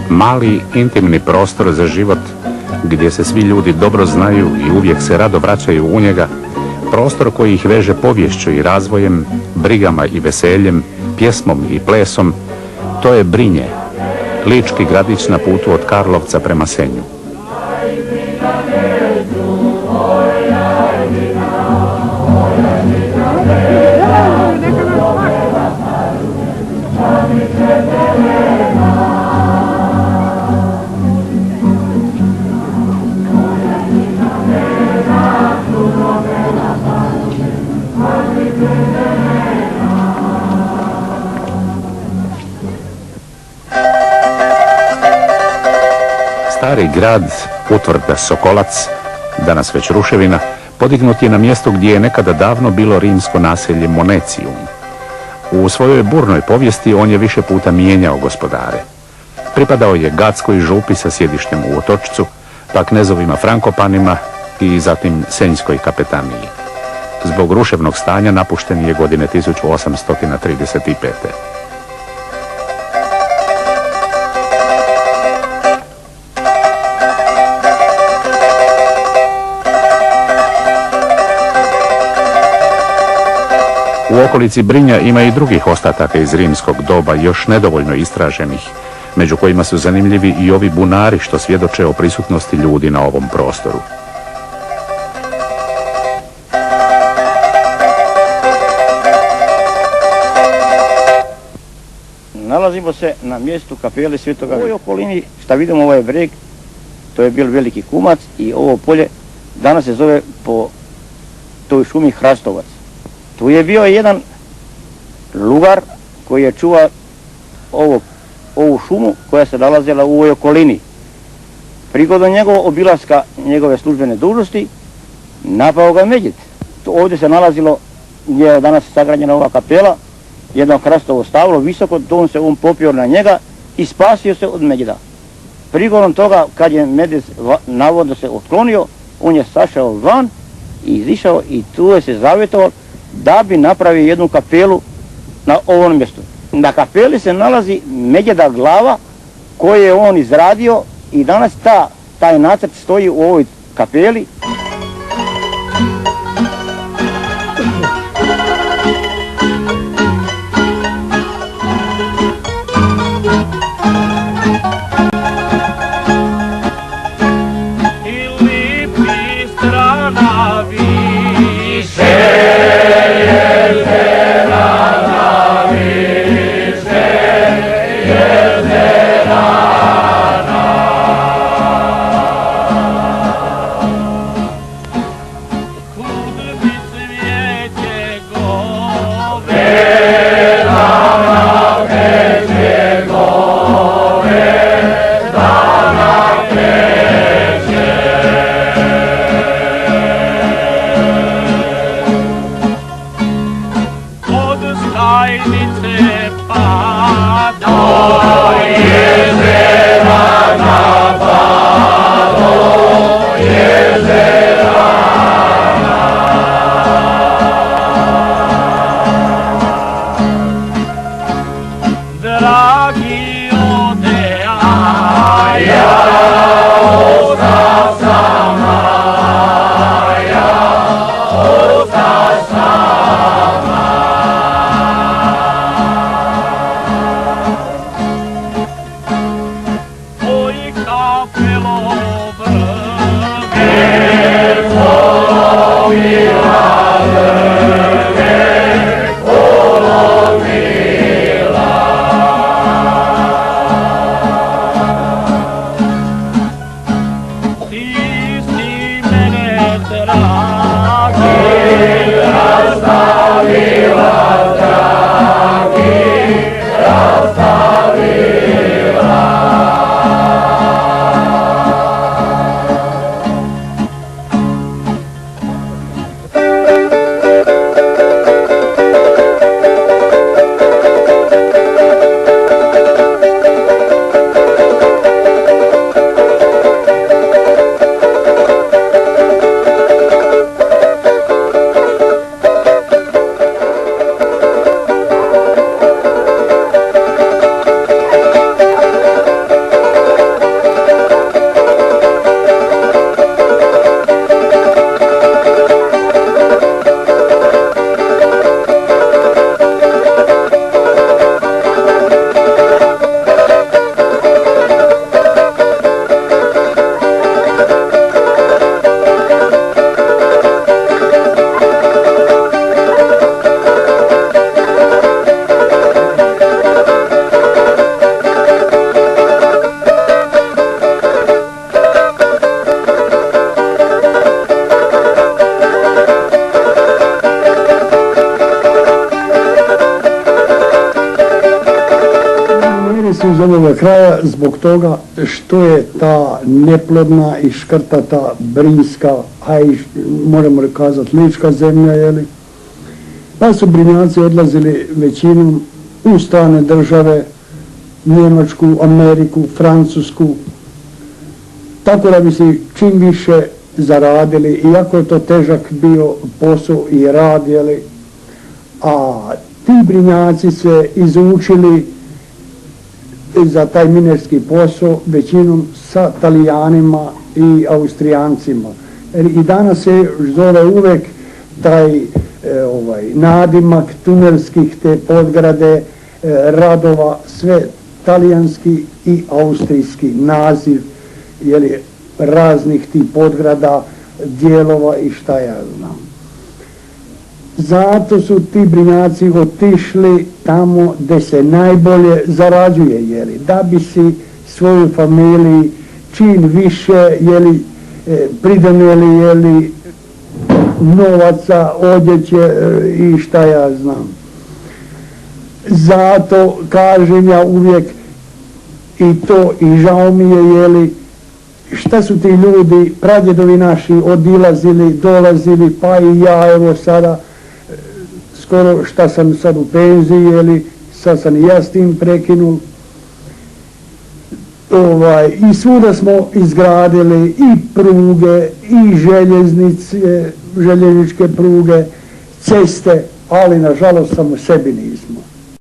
Mali, intimni prostor za život gdje se svi ljudi dobro znaju i uvijek se rado vraćaju u njega, prostor koji ih veže poviješću i razvojem, brigama i veseljem, pjesmom i plesom, to je Brinje, lički gradić na putu od Karlovca prema Senju. Stari grad, utvrda Sokolac, danas već ruševina, podignut je na mjestu gdje je nekada davno bilo rimsko naselje Monecijum. U svojoj burnoj povijesti on je više puta mijenjao gospodare. Pripadao je Gatskoj župi sa sjedištem u Otočcu, pa knezovima Frankopanima i zatim Senjskoj kapetaniji. Zbog ruševnog stanja napušten je godine 1835. U okolici Brinja ima i drugih ostataka iz rimskog doba, još nedovoljno istraženih, među kojima su zanimljivi i ovi bunari što svjedoče o prisutnosti ljudi na ovom prostoru. Nalazimo se na mjestu kapele Svetoga. U ovoj okolini, šta vidimo, ovaj breg, to je bio veliki kumac i ovo polje danas se zove po toj šumi Hrastovac. Tu je bio jedan lugar koji je čuvao ovu šumu koja se nalazila u ovoj okolini. Prigodom njegovog obilaska njegove službene dužnosti napao ga medvjed. Ovdje se nalazilo, gdje je danas sagrađena ova kapela, jedno hrastovo stablo visoko, on se popio na njega i spasio se od medvjeda. Prigodom toga, kad je medvjed navodno se otklonio, on je sašao van i izišao i tu je se zavjetovao da bi napravio jednu kapelu na ovom mjestu. Na kapeli se nalazi medvjeda glava koju je on izradio i danas taj nacrt stoji u ovoj kapeli. Iz ovoga kraja zbog toga što je ta neplodna i škrtata brinjska, a i možemo kazati lička zemlja, jeli? Pa su Brinjaci odlazili većinom u strane države, Njemačku, Ameriku, Francusku, tako da bi se čim više zaradili, iako je to težak bio posao i rad, jeli? A ti Brinjaci se izučili za taj minerski posao većinom sa Talijanima i Austrijancima. I danas se zove uvek taj nadimak tunelskih te podgrade, radova, sve talijanski i austrijski naziv, jeli, raznih tih podgrada, dijelova i šta ja znam. Zato su ti Brinjaci otišli tamo gdje se najbolje zarađuje, jeli, da bi si svoju familiji čim više, jeli, pridonijeli, jeli, novaca, odjeće i šta ja znam. Zato kažem ja uvijek i to, i žao mi je, jeli, šta su ti ljudi, pradjedovi naši odilazili, dolazili, pa i ja evo sada, skoro šta sam sad u penziji, jeli, sad sam i ja s tim prekinul. I svuda smo izgradili i pruge, i željeznice, željezničke pruge, ceste, ali nažalost samo sebi nismo.